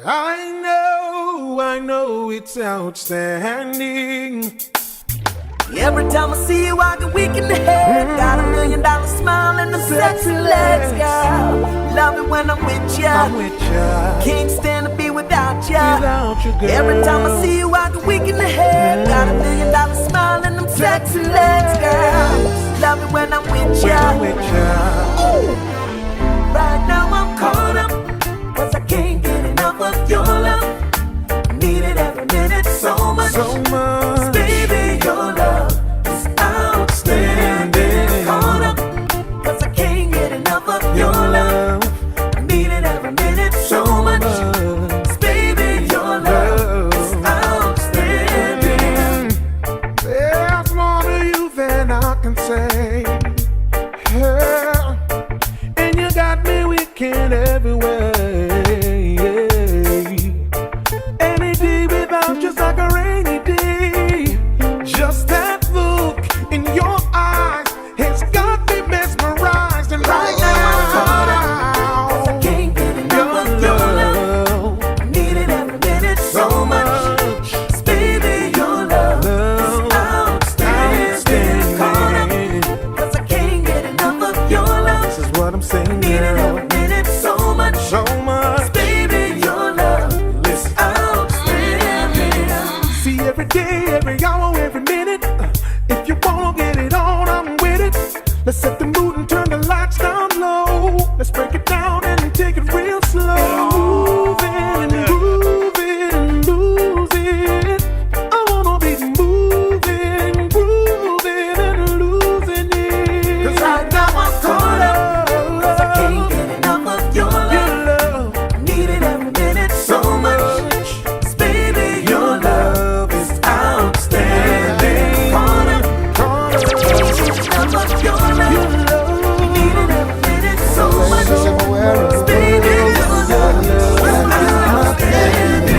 I know it's outstanding. Every time I see you, I get weak in the head. Got $1 million smile and them sexy legs, girl. Love it when I'm with ya. Can't stand to be without ya. Girl. Every time I see you, I get weak in the head. Got $1 million smile and them sexy legs, girl. Love it when I'm with ya. Ooh. Right now I'm caught up, 'cause I can't get enough of your love. Need it every minute, so much. Baby, your love is outstanding. Caught up, 'cause I can't get enough of your love. Need it every minute, so much. Baby, your love is outstanding. There's more to you than I can say. Yeah. And you got me wicked everywhere. Just like a rainy day, just that look in your eyes has got me mesmerized. And right now I'm caught up, 'cause I can't get enough of your love. Need it every minute, so much. Baby, your love is outstanding. Caught up, 'cause I can't get enough of your love. This is what I'm saying. Need it every minute, so much. So much. Baby, your love is outstanding. Every day, every hour, every minute. If you wanna get it on, I'm with it. Let's set the mood and turn the lights down low. Let's break it down and take it real slow. Moving and grooving and losing. I wanna be moving, grooving and losing it. 'Cause right now I'm caught up, 'cause I can't get enough of your love. Need it every minute, so much. Baby, your love is outstanding. Caught up, can't get enough of your love. Need it every minute, so much. Baby, your love is outstanding.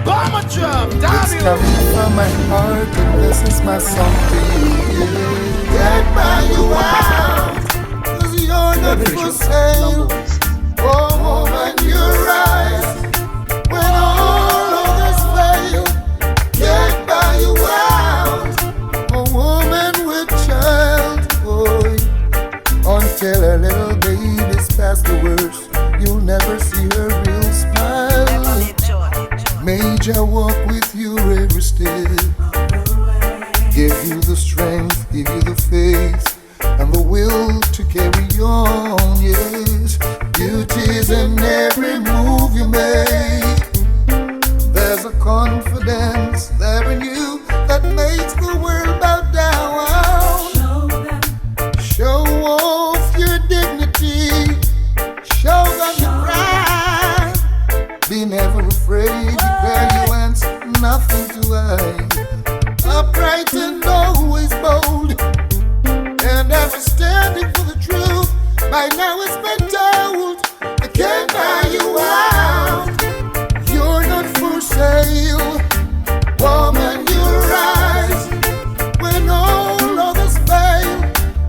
Bomber jump, It's coming from my heart, and this is my song to you. Get by you out, 'cause you're not for sale. Oh, woman, you're right. When all others fail, get by you out. A woman with child, boy. Until her little baby's past the worst, you'll never see her real smile. Major walk with you every step. Give you the strength, give you the faith, and the will to carry on, yes. Beauty's in every move you make. There's a confidence there in you that makes the world bow down. Show off your dignity, show them your pride. Be never afraid, declare you want nothing to hide. Upright and always bold, and ever standing for the truth. By now it's been told, I can't buy you out. You're not for sale. Woman, you're right. When all others fail,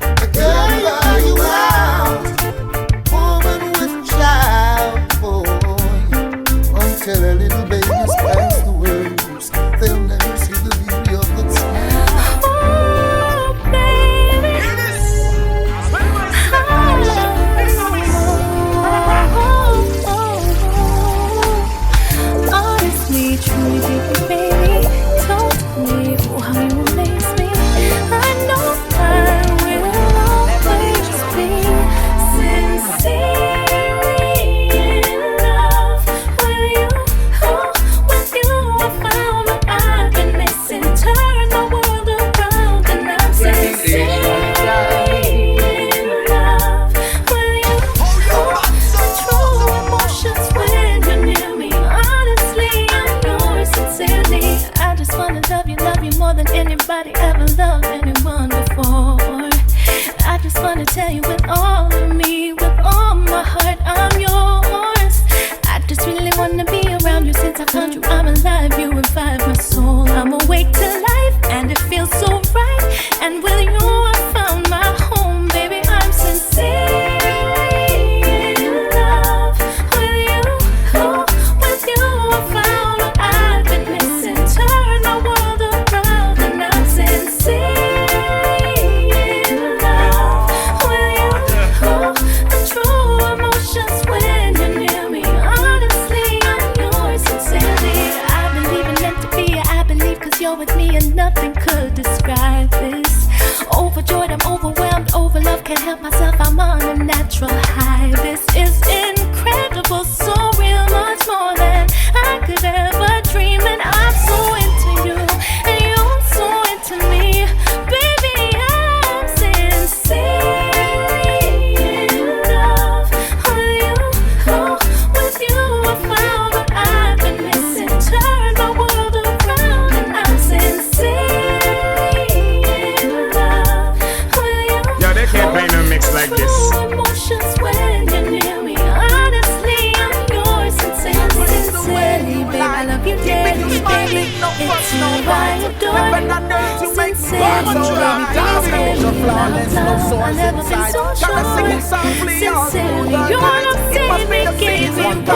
I can't buy you out. Woman with child, boy. Until a little baby's past the worst, they'll never see the beauty of the smile. Oh, baby. Honestly, truly, baby, told me how you amaze me. I know I will always be sincerely in love with you. Oh, with you I found what I've been missing. Turn the world around and I'm sincerely in love with you. Oh, true emotions when you're near me. Honestly, I'm yours sincerely. I just wanna love you more than anybody ever loved anyone before. I just wanna tell you with all of me, with all my heart, I'm yours. I just really wanna be around you since I found you. I'm alive, you revive my soul. I'm awake to life and it feels so right. And with you I found my home, baby. I'm sincerely in love with you. Oh, sincerely, so flawless, no source inside. Gotta sing it softly, sincerely, you wanna see me give me what I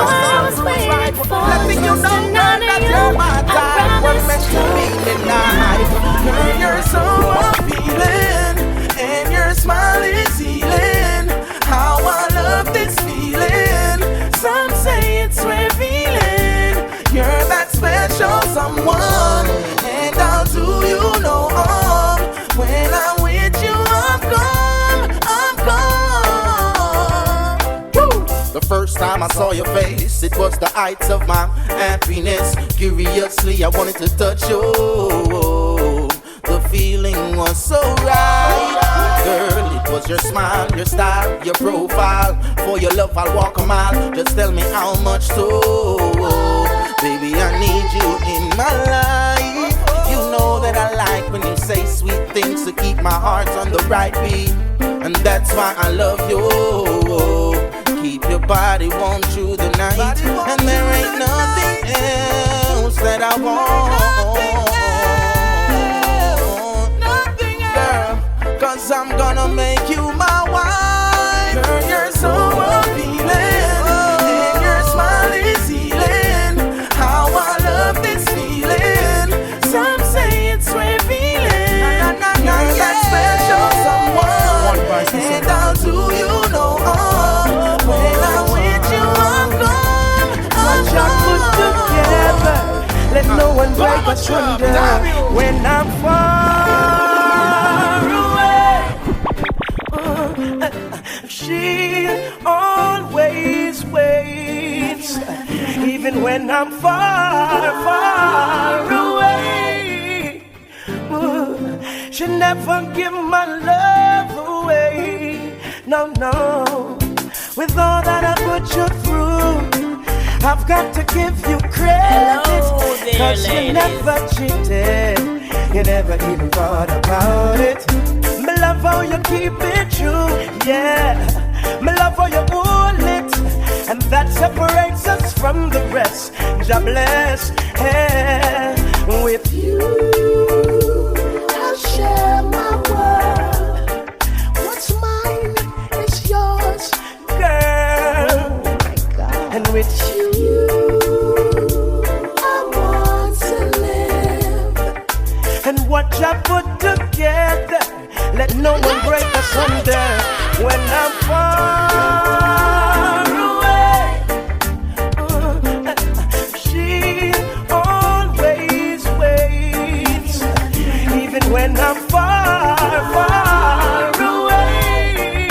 was waiting for. letting you know, girl, that you're my type. What meant to be tonight. Girl, you're so appealing, and your smile is healing. How I love this feeling. Some say it's revealing. You're that special someone, and I'll do you no harm. When I'm with you, I'm gone. Woo! The first time I saw your face, it was the heights of my happiness. Curiously, I wanted to touch you. The feeling was so right. Girl, it was your smile, your style, your profile. For your love, I'll walk a mile. Just tell me how much so. Baby, I need you in my life. You know that I like when you say sweet things to keep my heart on the right beat. And that's why I love you. Keep your body warm through the night. And there ain't nothing else that I want. Girl, 'cause I'm gonna make you my wife. Girl, you're so appealing, and your smile is healing. How I love this feeling. Some say it's revealing. You're that special someone, and I'll do you no harm. When I'm with you, I'm gone. What y'all put together, let no one break us under. When I'm far away, she always waits. Even when I'm far, far away, she never give my love away. No, no. With all that I put you through, I've got to give you credit. Cause you never cheated, you never even thought about it. Me love how you keep it true, yeah. Me love how you hold it, and that separates us from the rest. God bless, yeah. With you, I'll share my world. What's mine is yours, girl. And with you, I want to live. And what I put together, let no one break us under. When I'm far away, she always waits. Even when I'm far, far away,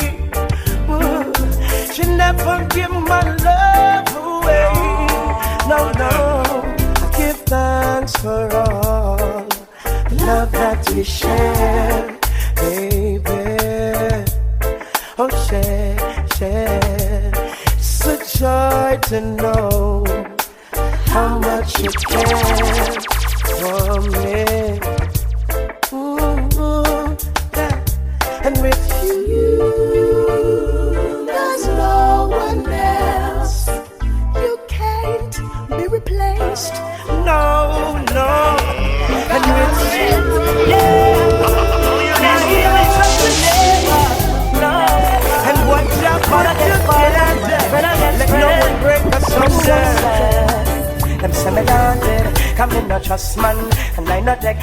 she never give my love away. No, no, I give thanks for all the love that we share, baby. Oh, share, share. It's a joy to know how much you care for me. Ooh, yeah. And with you, there's no one else. You can't be replaced. No, no. And with you, yeah. And what job gonna get let no one break us under. Them say me daunted, come in no trust man. And I not take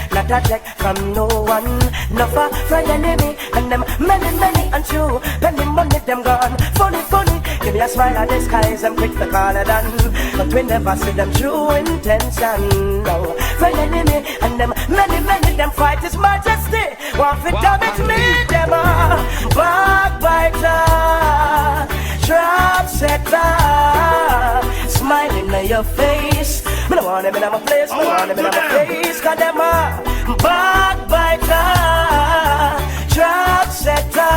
from no one. No for friend enemy, and them many, and true. Penny money, them gone, funny. Give me a smile at the skies and quick to call it done. But we never see them true intention. No, friend enemy, and them many, them fight his majesty. Want to damage me, them are backbiter, trap setter, smiling at your face. Me no want them in my place, me want them in my face. Cause them are backbiter, trap setter,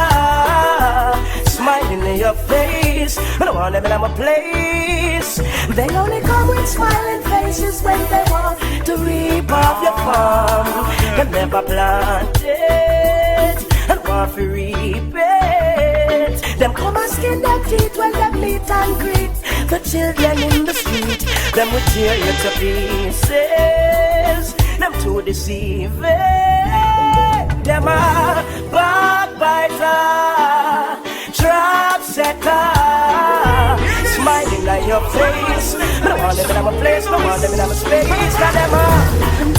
smiling at your face. Me no want them in my place. They only come with smiling faces when they want to reap off your farm. They never planted and want to reap it. Them come and skin their teeth when they meet and greet the children in the street. Them will tear you to pieces. Them too deceiving. them a backbiter, trap setter, smiling at your face. I don't want them in my place, don't want them in my space. Got them a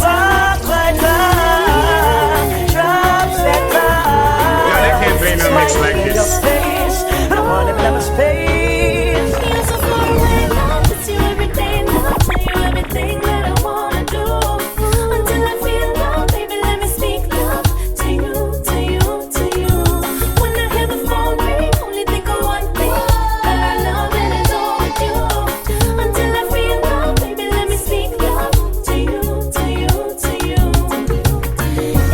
backbiter, trap setter. Yeah, they can't play no mix like this. I don't want them in my space. You're so far away, love, miss you every day, love, tell you everything that I wanna do. Until I feel love, baby, let me speak love to you, to you, to you. When I hear the phone ring, only think of one thing, that I love and it's all with you. Until I feel love, baby, let me speak love to you, to you, to you.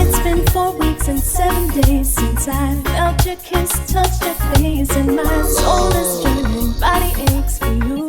It's been 4 weeks and 7 days since I felt your kiss, touched your face, and my soul is yearning, body aches for you.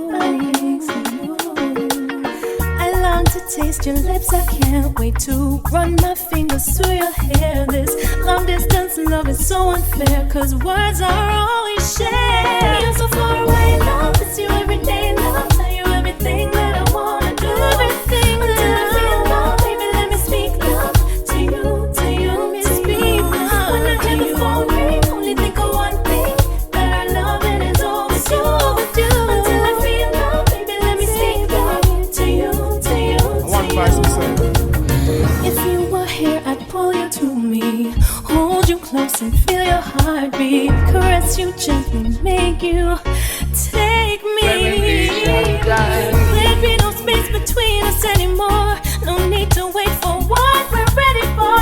I long to taste your lips, I can't wait to run my fingers through your hair. This long distance love is so unfair, cause words are all we share. You're so far away, love, miss you every day, love, tell you everything that I wanna do. Everything until I feel love, baby, let me speak love to you, to you, to speak love. When I hear the phone ring, only think of one thing, that I love and it's all with you, with you. Until I feel love, baby, let me speak love to you, to you, to you. If you were here, I'd pull you to me, hold you close and feel your heartbeat, caress you gently, make you take me. There'd be no space between us anymore, no need to wait for what we're ready for,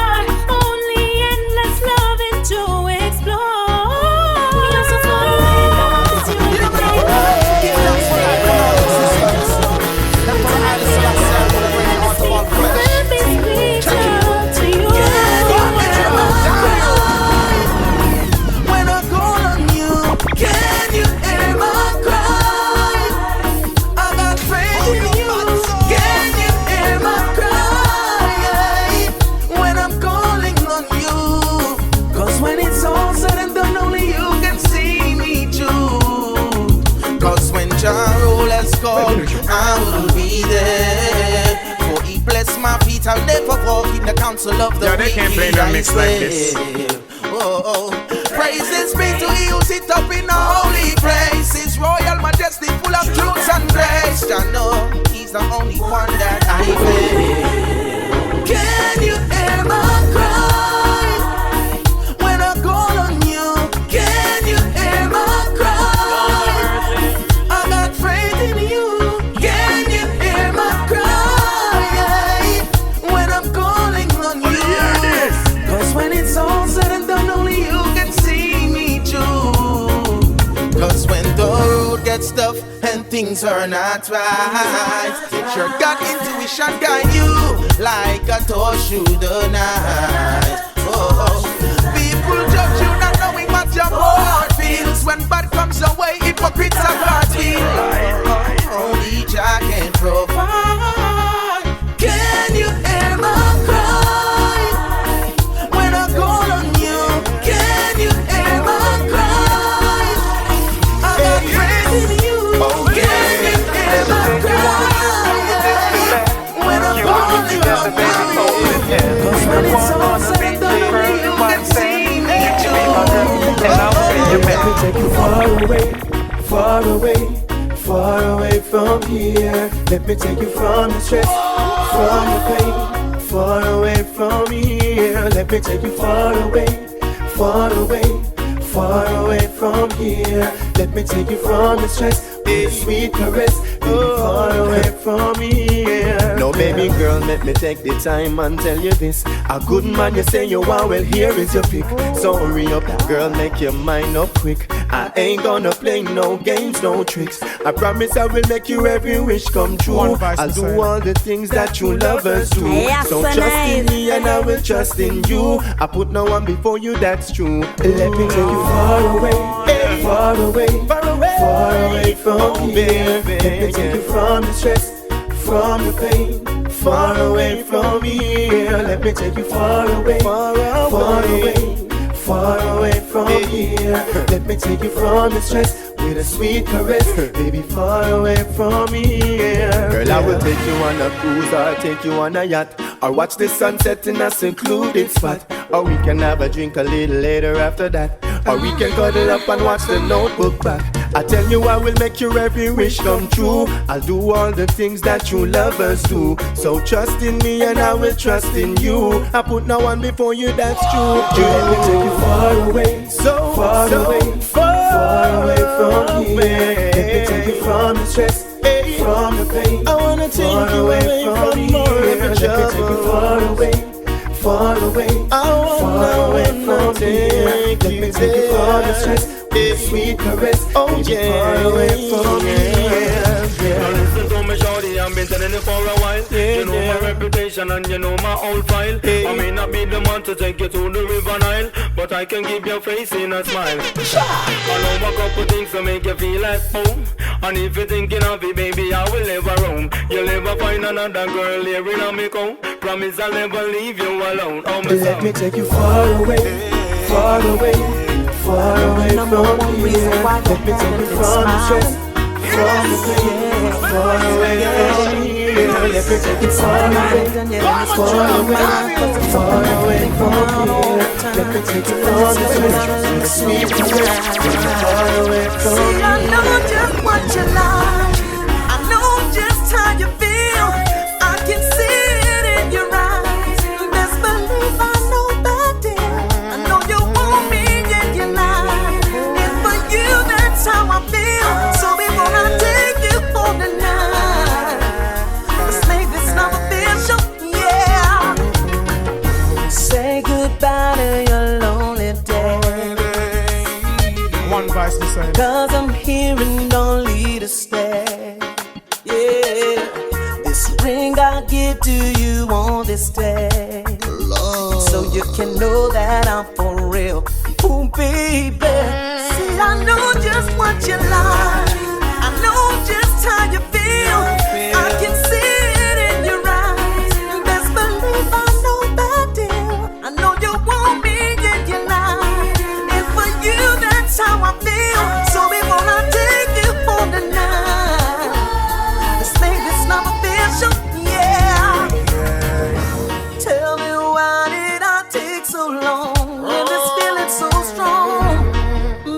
only endless loving to explore. You're so far away, love, it's you every day, love. Let me speak love to you. When I call on you, can you hear my cry? I got faith in you. Can you hear my cry? When I'm calling on you, cause when it's all said and done, only you can see me through. Cause when Jarrell has called, I will be there. For he bless my feet, I'll never walk in the council of the Yeah, they can't play no mix like this. Oh, praises be to he who sit up in a holy place. His royal majesty full of truth and grace. I know he's the only one that I fear. Can you hear my cry? When I call on you, can you hear my cry? I got faith in you. Can you hear my cry? When I'm calling on you, cause when it's all said and done, only you can see me through. Cause when the road gets tough and things are not right, let your gut intuition guide you like a torch through the night. Oh, people judge you not knowing what your heart feels. When bad comes away, hypocrites are party. Only Jah can provide. Can you hear my cry? When I call on you, can you hear my cry? I got faith in you. Can you hear my cry? When I call on you, cause when it's all said and done, only you can see me through. Let me take you far away, far away, far away from here. Let me take you from the stress, from the pain, far away from here. Let me take you far away, far away, far away from here. Let me take you from the stress, with a sweet caress, baby, far away from here. No, baby girl, let me take the time and tell you this. A good man, you say you want, well, here is your pick. So hurry up, girl, make your mind up quick. I ain't gonna play no games, no tricks. I promise I will make you every wish come true. I'll do all the things that true lovers do. So trust in me and I will trust in you. I put no one before you, that's true. Let me take you far away, far away, far away, far away from here. Let me take you from the stress, from the pain, far away from here. Let me take you far away, far away, far away from here. Let me take you from the stress, with a sweet caress, baby, far away from here. Girl, I will take you on a cruise or take you on a yacht, or watch the sunset in a secluded spot, Or we can have a drink a little later after that. Or we can cuddle up and watch the Notebook back. I tell you I will make your every wish come true. I'll do all the things that true lovers do. So trust in me and I will trust in you. I put no one before you, that's true. Let me take you far away, so far away, far away from here. Let me take you from the stress, from the pain. I wanna take you away from more of the trouble. Let me take you far away, far away. I wanna take you. Let me take you from the stress, sweet caress. Oh yeah, far away from here. Now listen to me, shorty, I've been telling you for a while. You know my reputation and you know my old file. I may not be the man to take you to the river Nile, but I can keep your face in a smile. I know a couple things to make you feel like home. And if you're thinking of it, baby, I will never roam. You'll never find another girl here in a me home. Promise I'll never leave you alone. Oh, my Let me take you far away, far away, far away from here. Let me take you from the stress, from the pain, far away from here. Let me take you far away, far away, far away from here. Let me take you from the stress, sweet caress, far away from here. See, I know just what you like. I know just how you feel. I can see it in your eyes. Best believe I know that, dear. I know you want me in your life. And for you, that's how I feel. So before I take you for the night, let's make this love official, yeah. Say goodbye to your lonely days. One vice beside. 'Cause I'm here and only to stay. Yeah, this ring I give to you on this day, so you can know that I'm for real. Ooh, baby. See, I know just what you like. I know just how you feel. I can see it in your eyes. Best believe I know that, dear. I know you want me in your life, and for you that's how I feel. So before I take you for the night, let's make this love official, yeah. Tell me why did I take so long when this feeling so strong?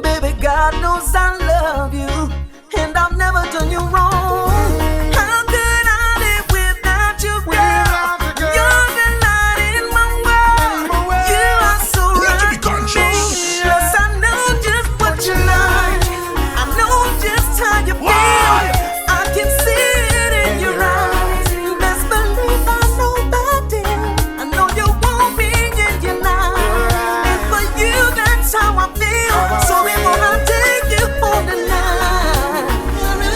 Baby, God knows I love you, and I've never done you wrong. How could I live without you, girl? You're the light in my world. You are so right to me. Yes, I know just what you like. I know just how you feel. I can see it in your eyes. Best believe I know that, dear. I know you want me in your life, and for you that's how I feel. So before I take you for the night,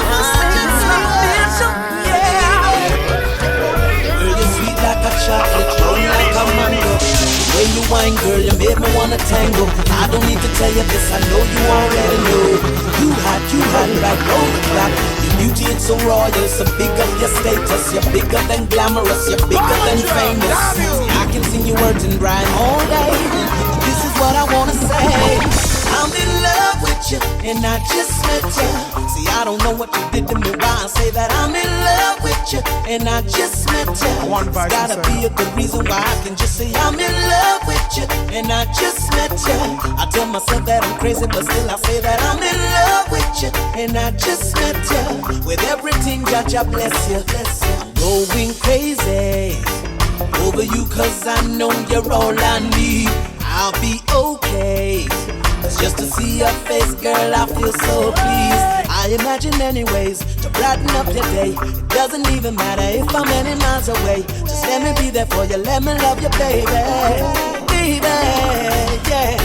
let's make this love official, yeah. Girl, you're sweet like a chocolate, roll like a mango. When you whine, girl, you make me wanna tango. I don't need to tell you this, I know you already know. You hot right round the clock. Your beauty, it's so royal, so big up your status. You're bigger than glamorous, you're bigger than famous. See, I can sing your words and rhyme all day. This is what I wanna say. I'm in love with you, and I just met you. See, I don't know what you did to me, why I say that I'm in love with you, and I just met you. There's gotta be a good reason why I can just say I'm in love with you, and I just met you. I tell myself that I'm crazy, but still I say that I'm in love with you, and I just met you. With everything, Jah bless you, bless you. I'm going crazy over you, 'cause I know you're all I need. I'll be okay. It's just to see your face, girl, I feel so pleased. I imagine many ways to brighten up your day. It doesn't even matter if I'm many miles away. Just let me be there for you, let me love you, baby. Baby, yeah.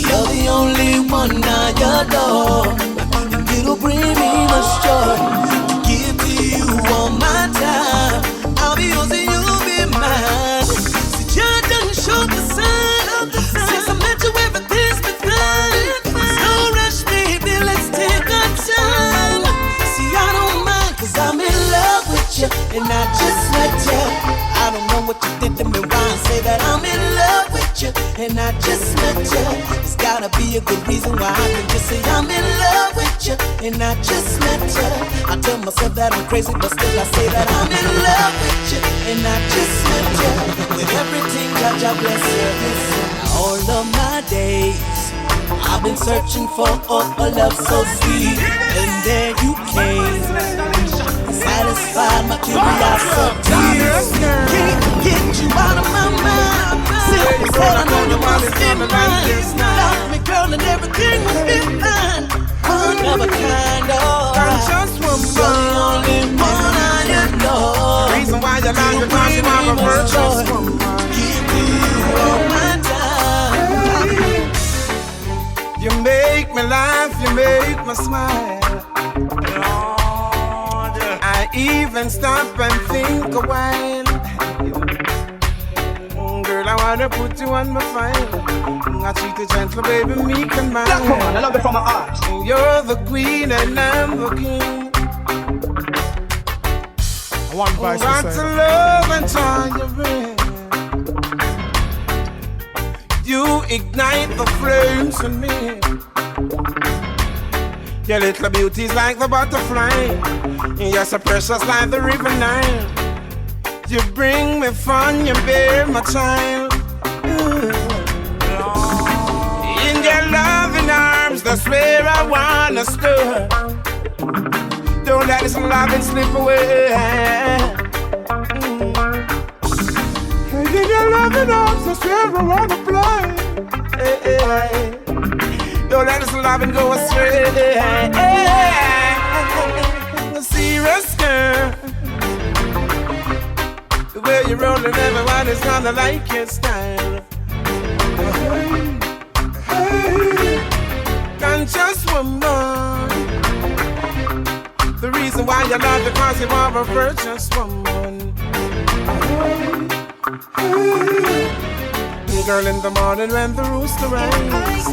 You're the only one I adore, and it'll bring me much joy to give to you all my time. I'll be yours and you'll be mine. See, Jah done showed the sign. Since I met you, everything's been fine. So rush, baby, let's take our time. See, I don't mind, 'cause I'm in love with you, and I just met you. I don't know what you did to me, why I say that I'm in love with you, and I just met you. It's gotta be a good reason why I can just say I'm in love with you, and I just met you. I tell myself that I'm crazy, but still I say that I'm in love with you, and I just met you. With everything, God bless you. All of my days I've been searching for a love so sweet, and there you came, satisfied my curiosity. Can't get you out of my mind. Simply said I know you must be mine. Love me, girl, and everything will be fine. One of a kind, oh, Just one you're the only one I know. reason why you like the cause you have a virtuous woman. Give you all my time. You make me laugh, you make me smile. Lord, I even stop and think a while. Girl, I wanna put you on my file. I treat you gentle, baby, meek and mild. I love it from my heart. You're the queen and I'm the king. One vice Got to love and joy you bring. You ignite the flames in me. Your little beauty's like the butterfly. You're so precious like the river Nile. You bring me fun, you bear my child. In your loving arms, that's where I wanna stir. Don't let this loving slip away. In your loving arms, that's where I wanna play. Don't let this loving go astray. Serious girl, the way you're rolling, everybody's gonna like your style. Conscious woman, the reason why you love it, cause you are a virtuous woman. Girl, in the morning when the rooster rises,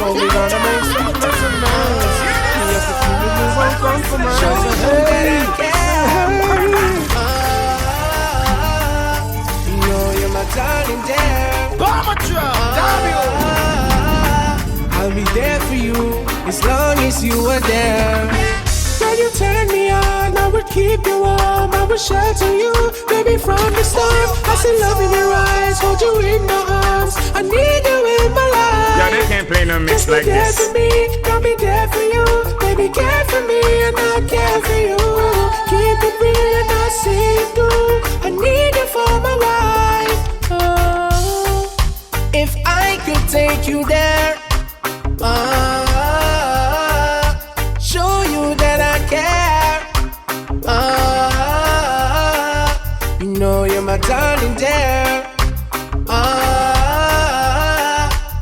oh, we gonna make some pleasant noise. Yes, the feeling is uncompromised. You know you're my darling dear. I'll be there for you as long as you are there. Girl, you turn me on, I will keep you warm, I will shelter you, baby, from the storm. I see love in your eyes, hold you in my arms, I need you in my life. Yeah, they can't play no mix just like be there this. for me, I'll be there for you, baby, care for me and I care for you. Keep it real and I'll see it through, I need you for my life. Oh, if I could take you there, show you that I care. You know you're my darling dear.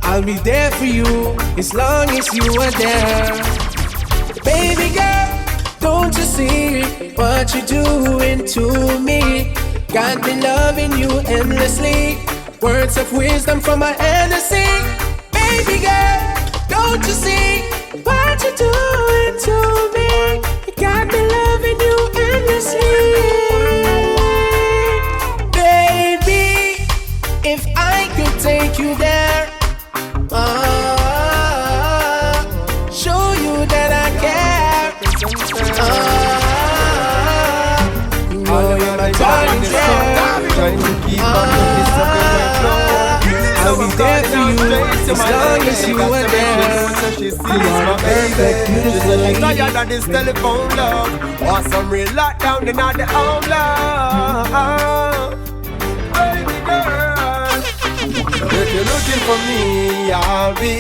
I'll be there for you as long as you are there. Baby girl, don't you see what you're doing to me? Got me loving you endlessly. Words of wisdom from my Hennessy. Baby girl, don't you see what you're doing to me? You got me loving you endlessly. Baby, if I could take you there, show you that I care. You know you're my darling girl. Trying to keep up with this I'll be there for you as long as you are there. She sees my baby. She's a tired of this telephone love. Want some real lockdown in all the home love. Baby girl, if you're looking for me, I'll be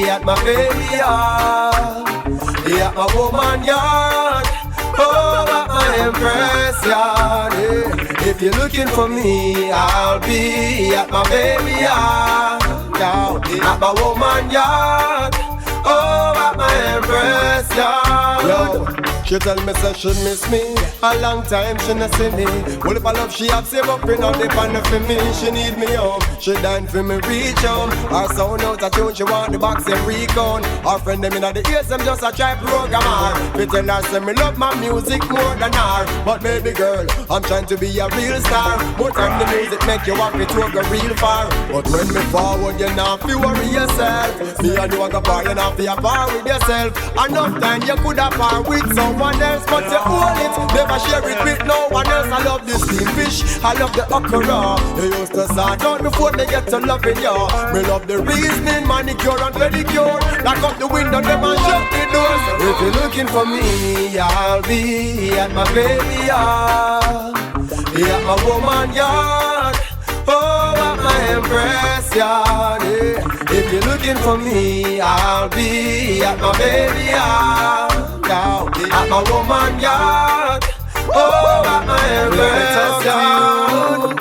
at my baby yard, at my woman yard, oh, at my empress yard. Yeah. If you're looking for me, I'll be at my baby yard, at my woman yard, oh, at my empress yard. Yo, She tell me say she miss me. A long time she not see me. Well if I love she have save up in on the pan for me. She need me home. She dying for me reach home. Her sound out a tune. She want the box and recon. Her friend them inna the ears them just a try program her. Me tell her say me love my music more than her. But baby girl, I'm trying to be a real star. More time the music make you walk it to go real far. But when me forward you not feel worry yourself. Me and you a go par, you not feel par with yourself. Enough time you could have par with someone else, but you hold it, never share it with no one else. I love the steamed fish, I love the okra. You used to start out before they get to loving you. Me love the reasoning, manicure and pedicure. Lock up the window, them and shut the doors. If you're looking for me, I'll be at my baby yard, at my woman yard, oh, at my empress yard. Yeah. If you're looking for me, I'll be at my baby yard, at my woman yard, oh, at my empress yard.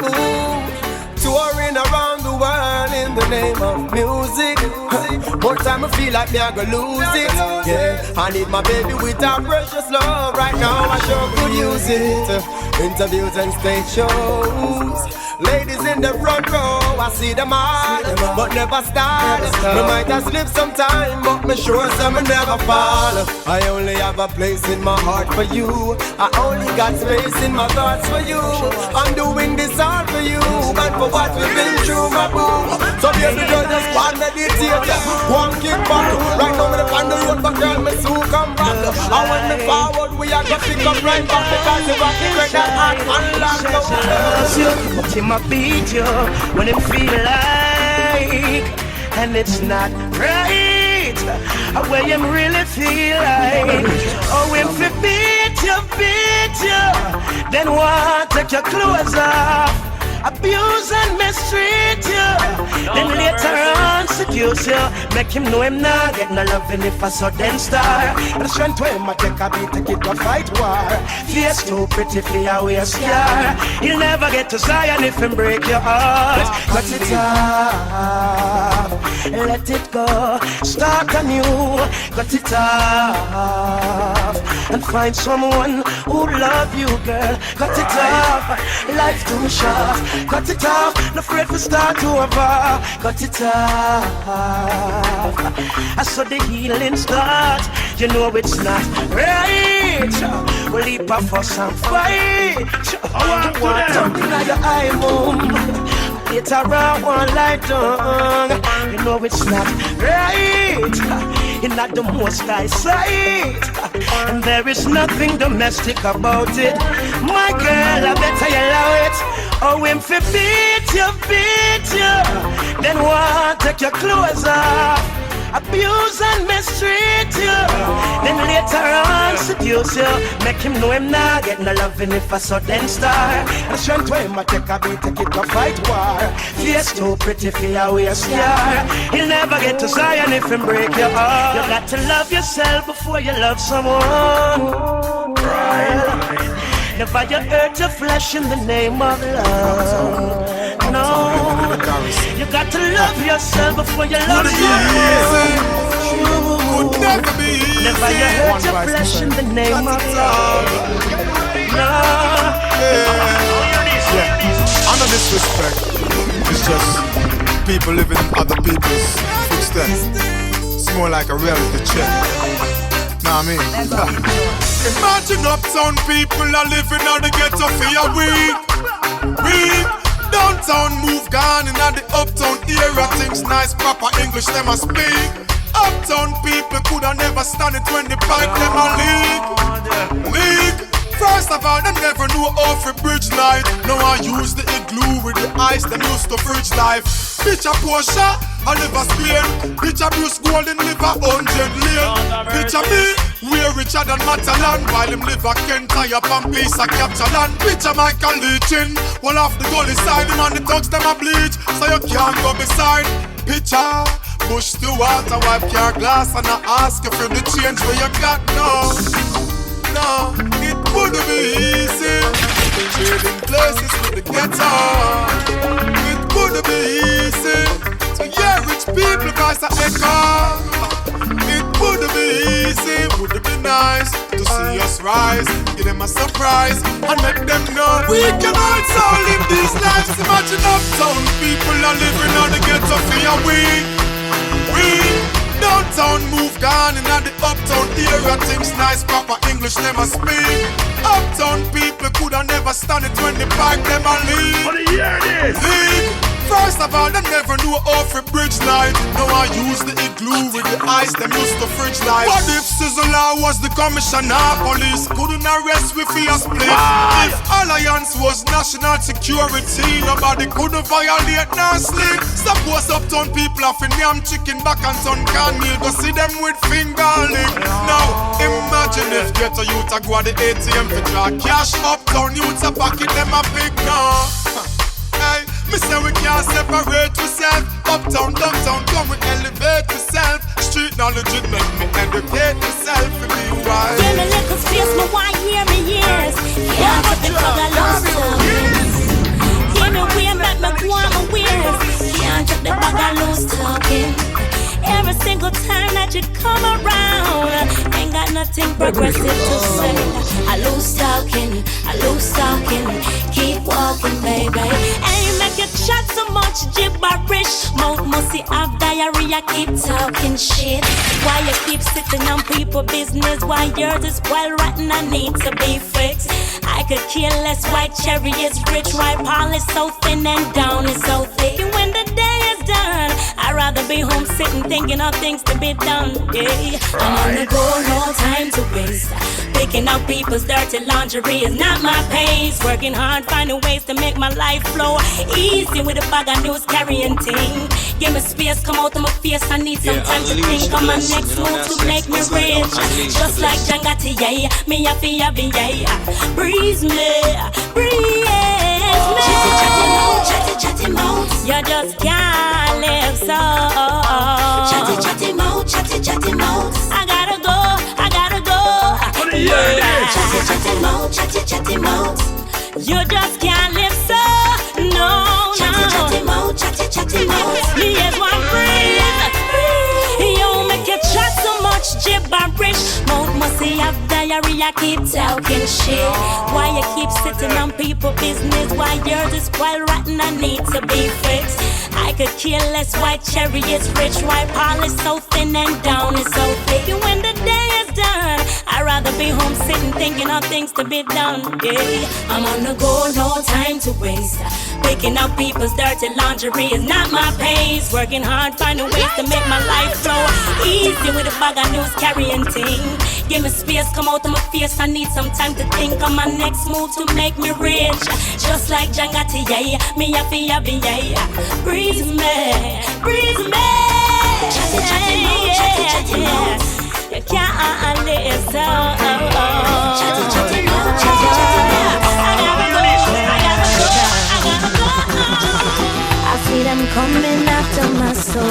Touring around the world in the name of music. More time I feel like me I go lose it. Yeah, I need my baby with our precious love. Right now I sure could use it. Interviews and stage shows. Ladies in the front row, I see them all, but never start. We might have slipped some time, but me sure some never fall. I only have a place in my heart for you. I only got space in my thoughts for you. I'm doing this all for you, and for what we've been through, my boo. So baby girl, just one meditate, one kick back. Right now me on the road, but girl, me soon come back. And when me forward, we are gonna pick up right back, because you rock it like that heart unlocked. But him a beat you when him feel like, and it's not right. Where him really feel like, oh him fi beat you, then want take your clothes off, abuse and mistreat you, then later on seduce you, make him know him not get no loving if a sudden star. The strength to him I take a beat to get a fight war. Face too pretty for your waist scar. He'll never get to Zion if him break your heart. Cut it off, let it go, start anew. Cut it off and find someone who love you, girl. Cut it off, life too short. Cut it off, not afraid to start over. Cut it off, I saw the healing start. You know it's not right. We'll leap off for some fight. You want something like your eye move. Later on one light down. You know it's not right. You're not the most high sight, and there is nothing domestic about it. My girl, I better you allow it. Oh, him fi beat you, then want take your clothes off, abuse and mistreat you, then later on seduce you, make him know him not get no loving if a sudden star. And strength to him I take a beat, take it to fight war. Face too pretty for your waist scar. He'll never get to Zion if him break your heart. You got to love yourself before you love someone. Right. Never you hurt your flesh in the name of love. No, you got to love yourself before you love someone. Never you hurt your flesh in the name of love. No. Under disrespect, it's just people living in other people's footsteps. It's more like a reality check. Know what I mean? Imagine uptown people are living on the ghetto for a week. Downtown move gone in the uptown era. Things nice, proper English them a speak. Uptown people coulda never stand it when the bike them a leak. First of all, them never knew how to bridge light. Now I use the igloo with the ice them used to fridge life. Bitch a Porsche, I live a Spain. Bitch a Bruce Golden, live a 100 lane. Bitch a me, we're richer than Matalan. While him live a Ken tie up and piece a capture land. Bitch a Michael Leachin, one off the gully side. Him on the thugs them a bleach, so you can't go beside. Bitch a push the water, wipe your glass, and I ask you for the change where you got now. No, it wouldn't be easy trading places with the ghetto. It wouldn't be easy to hear rich people cause I echo. It wouldn't be easy, would it be nice to see us rise. Give them a surprise and make them know we can also live these lives. Imagine uptown people are living on the ghetto for we downtown move gone and at the uptown area things nice, proper English never speak. Uptown people coulda never stand it when the park them a leave. What a year it is! First of all, they never knew how for bridge light. Now I use the igloo with the ice, them used to fridge light. What if Sizzler was the commissioner? Police couldn't arrest we for a split. If Alliance was national security, nobody couldn't violate nor sleep. Suppose uptown people have in yam chicken back and sun can meal. Go see them with finger lick. Now imagine if ghetto youth a go to the ATM for draw cash. Uptown youths a pocket them a big no. Hey, me say we can't separate ourselves. Uptown, downtown, come we elevate ourselves. Street knowledge it make me educate myself to be wise. Give me little space, my why hear me ears. Can't get the bug I lost talking. Give me way back my guam my wears. Can't get the bug I lose talking. Every single time that you come around, ain't got nothing progressive to say. I lose talking, keep walking, baby. And you make it chat so much gibberish. Mouth musty have diarrhea, keep talking shit. Why you keep sitting on people business? Why yours is well rotten and need to be fixed? I could care less, white cherry is rich, white Paul is so thin and down is so thick. And when the day is done, I'd rather be home sitting thinking of things to be done, yeah. I'm on the go, no time to waste. Picking up people's dirty lingerie is not my pace. Working hard, finding ways to make my life flow easy with a bag of news carrying thing. Give me space, come out of my face, I need some time to think on my next move to make me rich. Just like Jangati, yeah, me a fia be, yeah. Breeze me, breeze me. Chatty mouth. You just can't live so. Chatty mouth. I gotta go. What a year it is! Chatty mouth. You just can't live so. No. Chatty mouth. Me is one breeze. You make it chat so much gibberish. Mouth must have diarrhea, keep talking shit. Why you keep sitting on people business? Why yours is quite rotten and need to be fixed? I could care less, white cherry is rich, white Paul is so thin and down is so thick. And when the day is done, I'd rather be home sitting thinking of things to be done, yeah. I'm on the go, no time to waste. Picking up people's dirty lingerie is not my pace. Working hard, finding ways to make my life flow easy with a bag of news carrying thing. Give me space, come out of my face, I need some time to think on my next move to make me rich. Just like Jangati, yeah, me a fia be, yeah. Breeze me. Chatty mouth. You can't live so. Chatty mouth. I see them coming after my soul,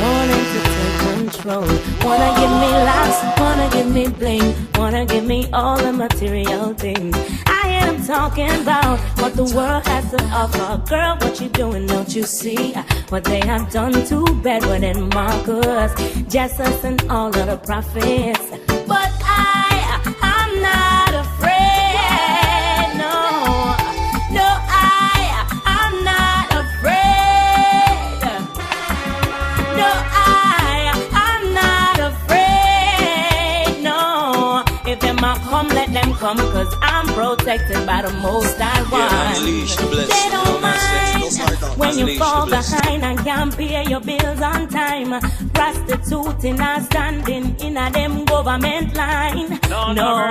wanting to take control. Wanna give me laughs, wanna give me bling, wanna give me all the material things. I hear them talking about what the world has to offer. Girl, what you doing, don't you see? What they have done to Bedouin and Marcus, Jesus and all of the prophets. But I'm not afraid, no, I'm not afraid. No, I'm not afraid, no. If them a come, let them come, cause I'm protected by the Most High One. They don't mind when you fall behind and can't pay your bills on time. Prostituting and standing in a them government line. No,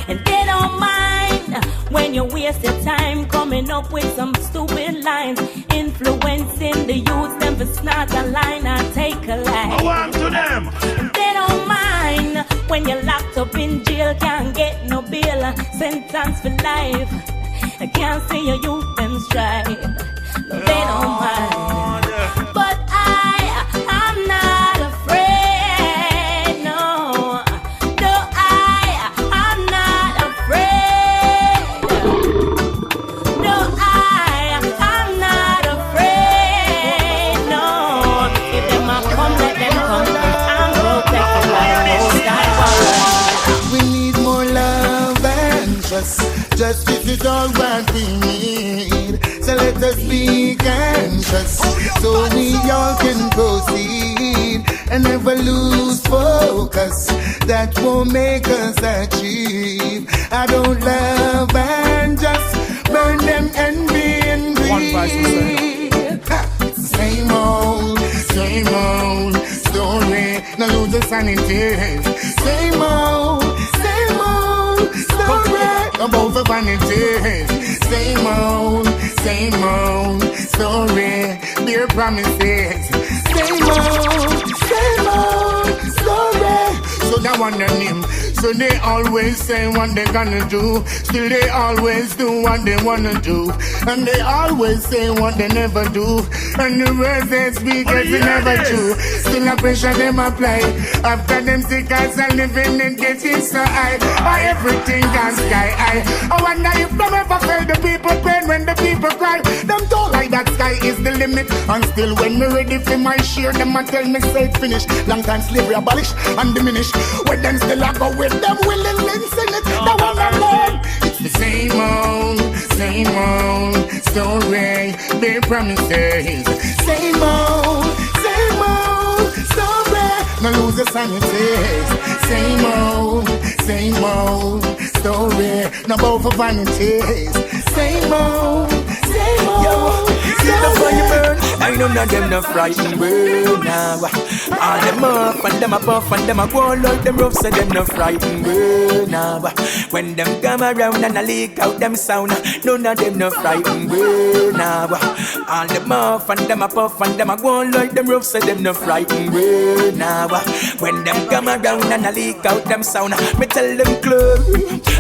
and they don't mind when you waste your time coming up with some stupid lines, influencing the youth them for snort a line and take a line. I want to them. And they don't mind when you're locked up in jail, can't get no bail, sentence for life. I can't see your youth them strive. No, they don't mind. But I'm not afraid, no, I'm not afraid. No, I'm not afraid, no. If them a come, let them come, 'cause I'm protected by the Most High One. We need more love. justice is all what we need. So let us be conscious, so we all can proceed and never lose focus. That won't make us achieve. I don't love and just burn them envy and greed. It's the same old story. No lose the sanity. Same old story about the vanity. Same old story. Dear promises. Same old story. So that one on him. So they always say what they gonna do. Still they always do what they wanna do. And they always say what they never do. And the words they speak is never true. Still a pressure them apply. After them sick as a living and getting so high. Everything gone sky high. I wonder if them ever felt the people pain when the people cry. Them don't like that sky is the limit. And still when me ready for my share, them a tell me say it finished. Long time slavery abolished and diminished. When them still a go with them willingly sing it. The one alone. It's the same old story. They promises. Same old story. No lose the sanity. Same old story. No bow for vanities. Same old See the fire burn, I know none of them no frighten burn now. All them up and them a puff and them a go like them rough, so them no frighten burn now. When them come around and a leak out them sound, none of them no frighten burn now. All them up and them a puff and them a go like them rough, so them no frighten burn now. When them come around and a leak out them sound, me tell them clear,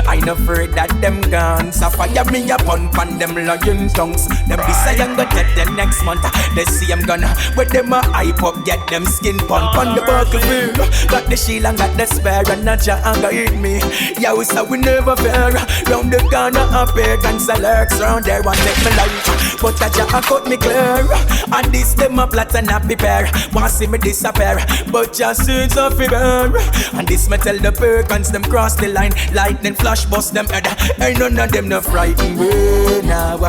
I no afraid that them guns a fire me a pump and them lion tongues. Them be say I'm gonna get them next month. They see I'm gonna with them a hype up, get them skin pump on the battlefield. Got the shield and got the spare and not ya anger hit me. Yeah, we say we never fear. Round the corner up here, guns a lurks round there and take me life. But that ya cut me clear. And this them a plot and a prepare. Want see me disappear, but ya seeds of fever. And this me tell the Perkins them cross the line. Lightning flash bust them head. Ain't none of them no frightened way now.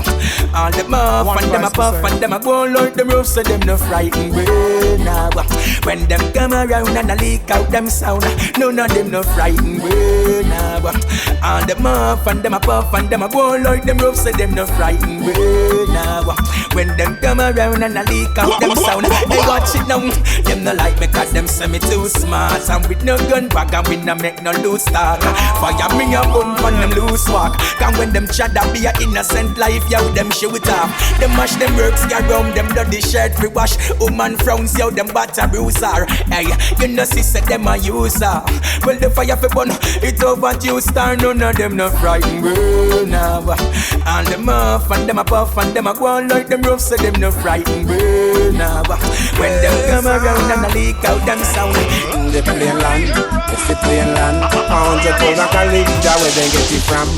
All them up and them a puff and them a go like them rough, so them no frightened way now. When them come around and a leak out them sound, none of them no frightened way now. All them up and them a puff and them a go like them rough, so them no frightened way now. When them come around and a leak out them sound, hey watch it now. Them no like me 'cause them say me too smart. And with no gun bag and we no make no loose talk. Fire me a gun on them loose walk. Cause when them chat that be a innocent life, yo them shoot off. Them mash them works get round them bloody shirt we wash. Woman frowns yo them batter bruiser. Hey, you know see say them a user. Well the fire fi burn, it over you star. None of them no frightened burn now. All them off and them a puff and them a go on like them rough, so them no frightened burn now. When them come around and a leak out them sound. In the plain land, it's the plain land. 100 pounds a college, that where they get it from.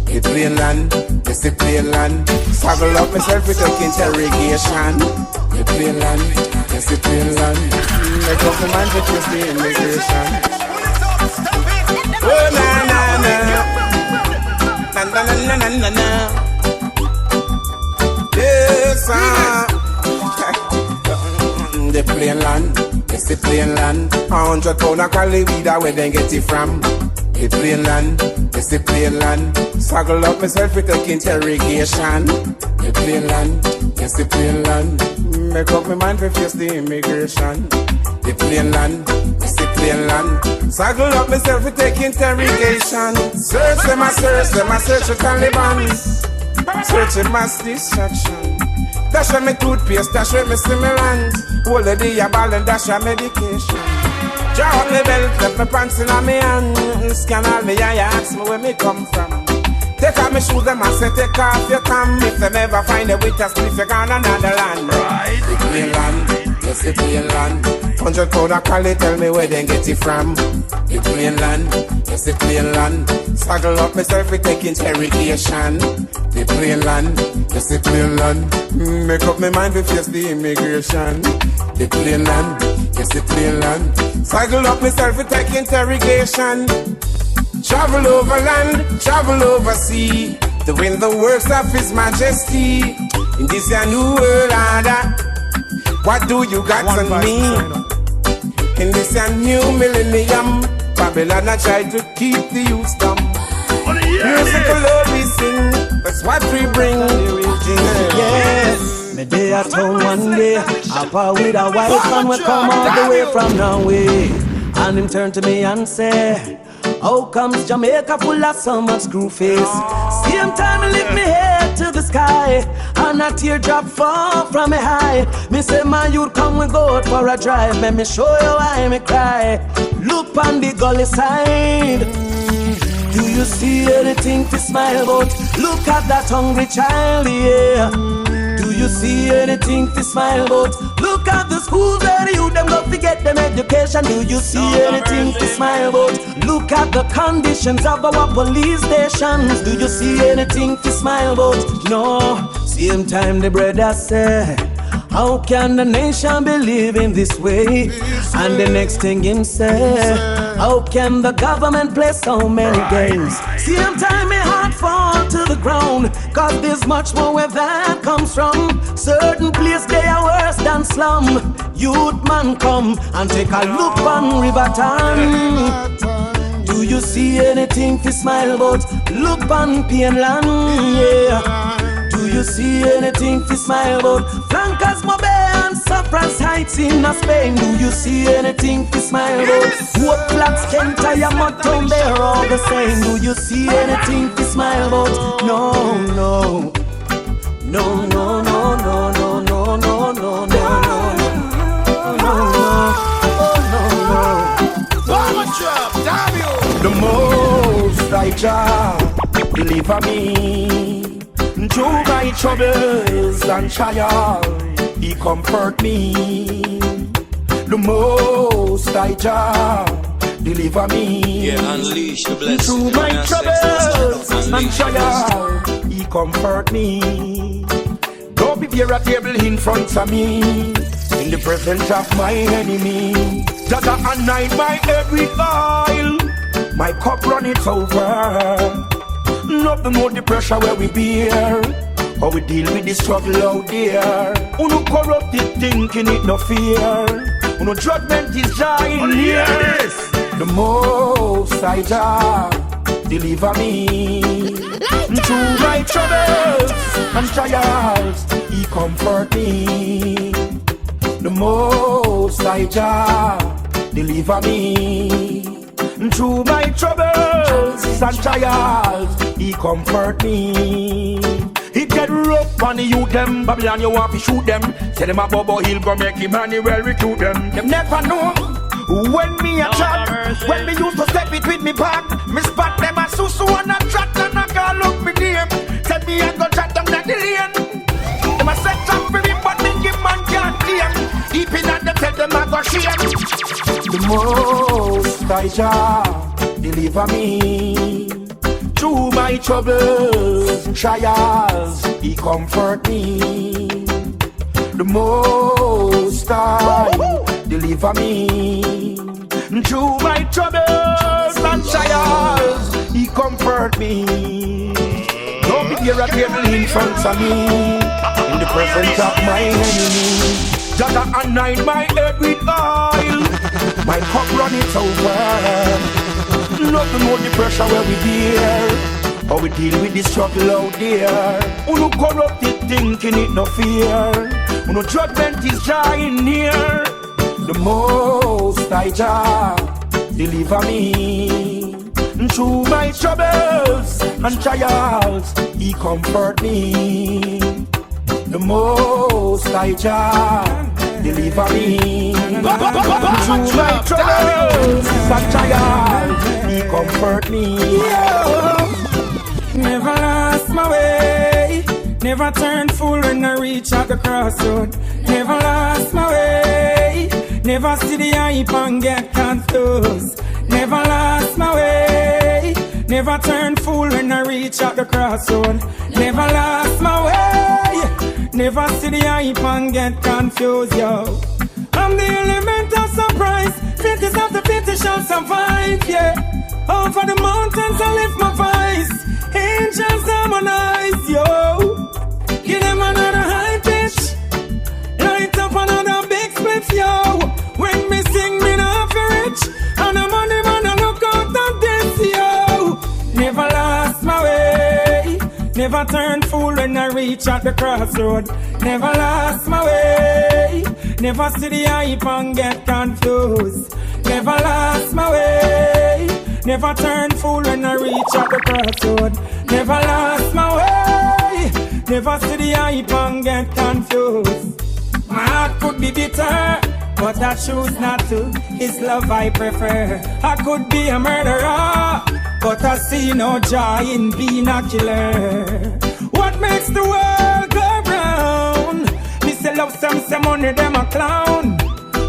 The plain land, it's the plain land. Struggle up myself with take interrogation. The plain land, it's the plain land. Make up the man to choose the immigration. Oh na na na, na na na na na na. Yes sir. The plain land, it's the plain land. 100 pounds a college, that where they get it from. The plain land, it's the plain land. Struggle up myself with take interrogation. The plain land, it's the plain land. Make up my mind to face the immigration. The plain land, it's the plain land. Struggle up myself with take interrogation. Search them, I search the Taliban. Search a mass destruction. Dash me toothpaste, dash me stimulant. Hold the ball and dash medication. Draw up me belt, left me pants in my hand. Scan all me eye, ask me where me come from. Take off me shoes, them and say take off your thumb. If them ever find a witness, if you gone another land. Right. The plain land, yes the plain land. 100 pounds a call, tell me where they get it from. The plain land, yes the plain land. Saddle up myself, we take interrogation. The plain land, yes the plain land. Make up my mind, we face the immigration. The plain land, yes the plain land. Saddle up myself, we take interrogation. Travel over land, travel over sea. doing the works of His Majesty in this new world order. What do you got on me? In this new millennium, Babylon I try to keep the youth dumb. Musical love we sing, that's what we bring. Yes, me day at home one day, I part with a wife and we come all the way from Norway. And him turn to me and say, how comes Jamaica full of so much screw face? Same time I lift me head to the sky, and a teardrop fall from me high. Me say my youth come we go out for a drive. Let me show you why me cry. Look on the gully side. Do you see anything to smile about? Look at that hungry child, yeah. Do you see anything to smile about? Look at the schools where the youth them go to get them education. Do you see anything to smile about? Look at the conditions of our police stations. Do you see anything to smile about? No. Same time the brother say, how can the nation be living this way? And the next thing him say, how can the government play so many games? Same time my heart fall to the ground, cause there's much more where that comes from. Certain place they are worse than slum. Youth man come and take a look on Riverton. Do you see anything to smile about? Look on Painland, yeah. Do you see anything to smile about? Flankers, Mobe and Saffron's Heights in Spain. Do you see anything to smile about? What flats, Kent, Motown, they're all the same. Do you see anything to smile about? No, no. No, no, no, no, no, no, no, no, no, no. The most I job deliver me through my troubles and trials. He comfort me. The most I job deliver me. Yeah, unleash the blessing through my troubles and trials. He comfort me. Don't be there at table in front of me, in the presence of my enemy. Just anoint my every oil, my cup run it over. Nothing more the pressure where we bear, how we deal with the struggle out there. Uno corrupted thinking it no fear. Uno judgment is dying here. The most I job deliver me through my troubles and trials. He comfort me. The most I job deliver me through my troubles and trials. He comfort me. It get rough on the youth them. Babylon you want to shoot them. Say them a Bobo Hill go make Emmanuel recruit them. Them never know when me a chat. When me used to step it with me back, me spot them a susu and a chat and a call up me name. Tell me I go chat down that the lane. Them a set up for me but me give man can't claim. Deep in and them tell them I go shame. The most I job deliver me through my troubles and trials. He comfort me. The most I deliver me through my troubles and trials. He comfort me. Don't be here at table in front of me, in the presence of my enemy. Just anoint my head with oil, my cup run it over. Nothing more the pressure where we bear, how we deal with the struggle out there. Uno corrupted thinking it no fear. Uno judgment is dying near. The most I job deliver me through my troubles and trials. He comfort me. The most I job deliver me through my troubles and trials. He comfort me. Never lost my way, never turned fool when I reach out the crossroad. Never lost my way, never see the hype and get confused. Never lost my way, never turned fool when I reach out the crossroad. Never lost my way, never see the hype and get confused, yo. I'm the element of surprise, fittest of the fittest shall survive, yeah. Over the mountains I lift my voice. Hey, angels harmonize, yo. Give them another high pitch. Light up another big spliff, yo. When me sing, me not for rich. And the money man, I look out of this, yo. Never lost my way. Never turn fool when I reach at the crossroad. Never lost my way. Never see the hype and get confused. Never lost my way. Never turn fool when I reach at the crossroad. Never lost my way. Never see the hype and get confused. My heart could be bitter, but I choose not to. It's love I prefer. I could be a murderer, but I see no joy in being a killer. What makes the world go round? Me say love some money, them a clown.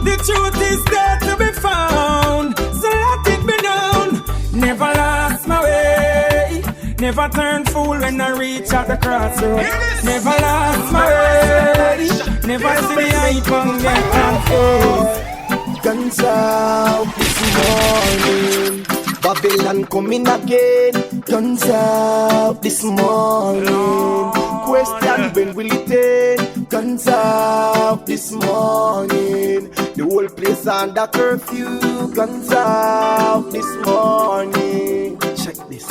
The truth is there to be found, so let it be known. Never lost my way. Never turn fool when I reach at the crossroad. Never lost my way. Never see the hype and get confused. Guns out this morning. Babylon coming again. Guns out this morning. Question when will it end? Guns out this morning. The whole place under curfew. Guns out this morning. Check this.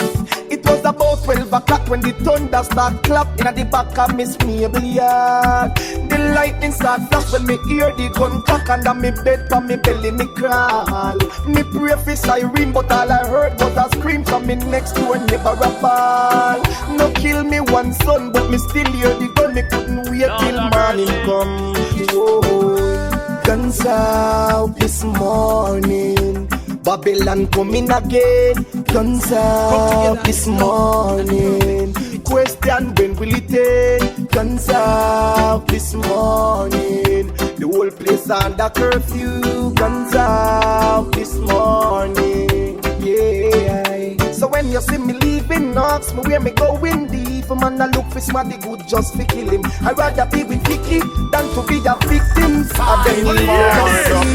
It was about 12 o'clock when the thunder start clap in the back of Miss Mabel yard. The lightning start flash when me hear the gun crack under me bed for me belly me crawl. Me pray for siren but all I heard was a scream from me next door neighbor a ball. No kill me one son but me still hear the gun. Me couldn't wait till morning come. Whoa. Guns out this morning. Babylon coming again. Guns out this morning. Question when will it end? Guns out this morning. The whole place under curfew. Guns out this morning. Yeah. So when you see me leaving, ask me where me going deep. Man, I look for somebody good just to kill him. I'd rather be with Vicky than to be a victim. I then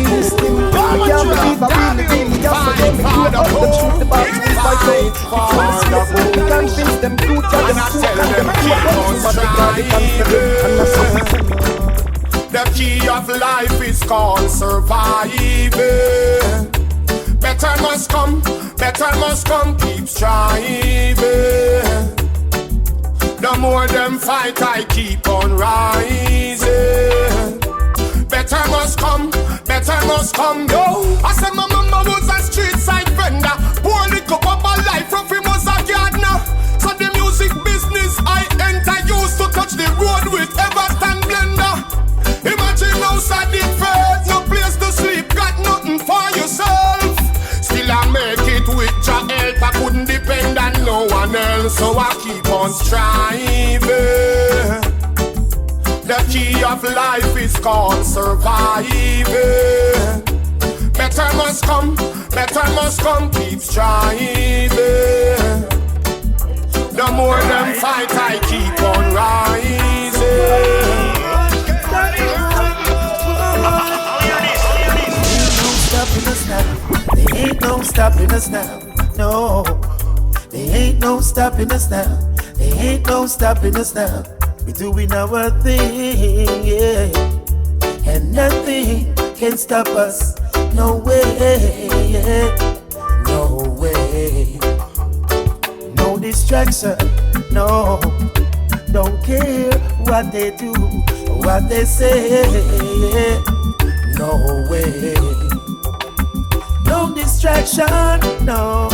just him. I can't believe I really yesterday me hear all the truth about my faith. I convince them truth and them truth and them truth. But they can't consider. The key of life is called surviving. Better must come, keep striving. The more them fight, I keep on rising. Better must come, yo. I said my mama was a street side vendor. Poor little up a life, from him was a gardener. So the music business I enter, used to touch the road with Everton blender. Imagine how sad it felt, no place to sleep, got nothing for yourself. Still I make it with your help, I couldn't depend on no one else, so I keep on striving. The key of life is called surviving. Better must come, keep striving. The more them fight, I keep on rising. They ain't no stopping us now. No, they ain't no stopping us now. They ain't no stopping us now. We doing our thing, yeah, and nothing can stop us. No way, yeah. No way. No distraction, no. Don't care what they do, what they say. No way. No distraction, no.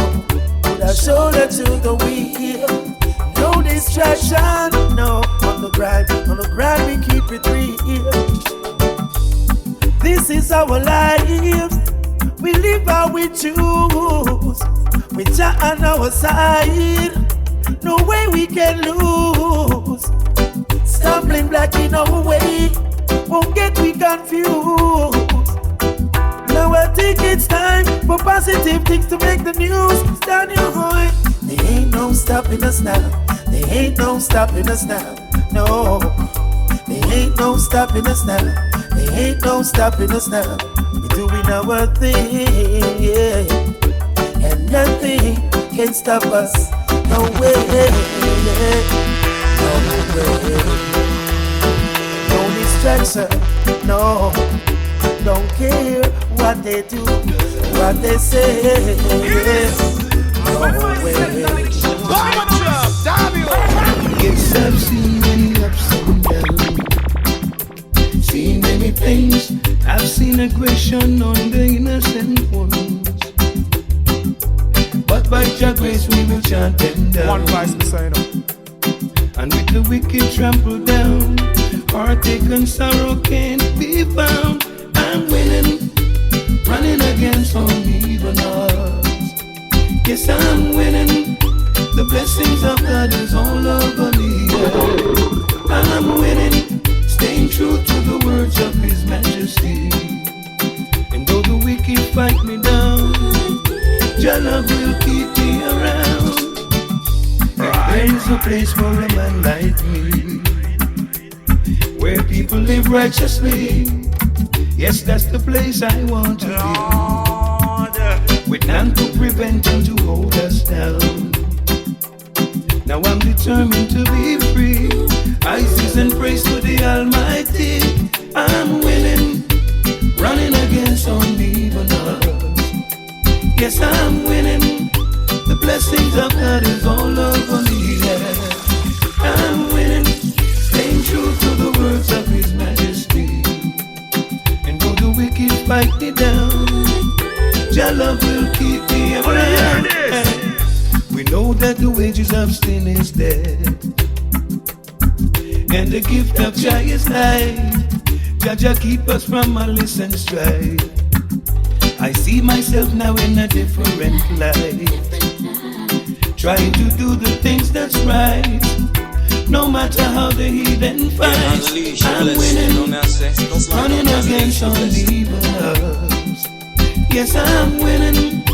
Put our shoulder to the wheel. No distraction, no. On the grind we keep it real. This is our life. We live how we choose. With Jah on our side, no way we can lose. Stumbling black in our way, won't get we confused. Now I think it's time for positive things to make the news. Stand your point. There ain't no stopping us now. There ain't no stopping us now. No, there ain't no stopping us now. There ain't no stopping us now. We're doing our thing, yeah, and nothing can stop us. no way, no way. No distraction, no. Don't care what they do, what they say. No way. Yes, I've seen many ups and downs, seen many things. I've seen aggression on the innocent ones, but by your grace we will chant them down. One vice beside them. And with the wicked trampled down, heartache and sorrow can't be found. I'm winning, running against uneven odds. Yes, I'm winning. The blessings of God is all over me. Yeah. I'm winning, staying true to the words of His Majesty. And though the wicked fight me down, Your love will keep me around. And there is a place for a man like me, where people live righteously. Yes, that's the place I want to be, with none to prevent and to hold us down. Now I'm determined to be free. I and praise to the Almighty. I'm winning, running against uneven odds. Yes, I'm winning. The blessings of God is all over me. Yeah. I'm winning, staying true to the words of His Majesty. And though the wicked fight me down, Your love will keep me around. We know that the wages of sin is death, and the gift of joy is life. Jah keep us from malice and strife. I see myself now in a different light, trying to do the things that's right, no matter how the heathen fight. I'm winning, running against uneven odds. Yes, I'm winning.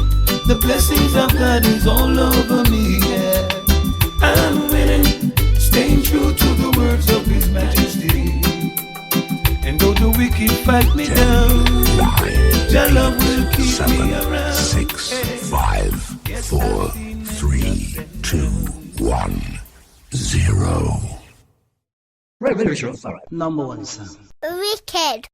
The blessings of God is all over me, yeah. I'm winning, staying true to the words of His Majesty. And though the wicked fight me down, Your love will keep me around. 6, 5, 4, 3, 2, 1, 0. Revolution, number one sound. Wicked.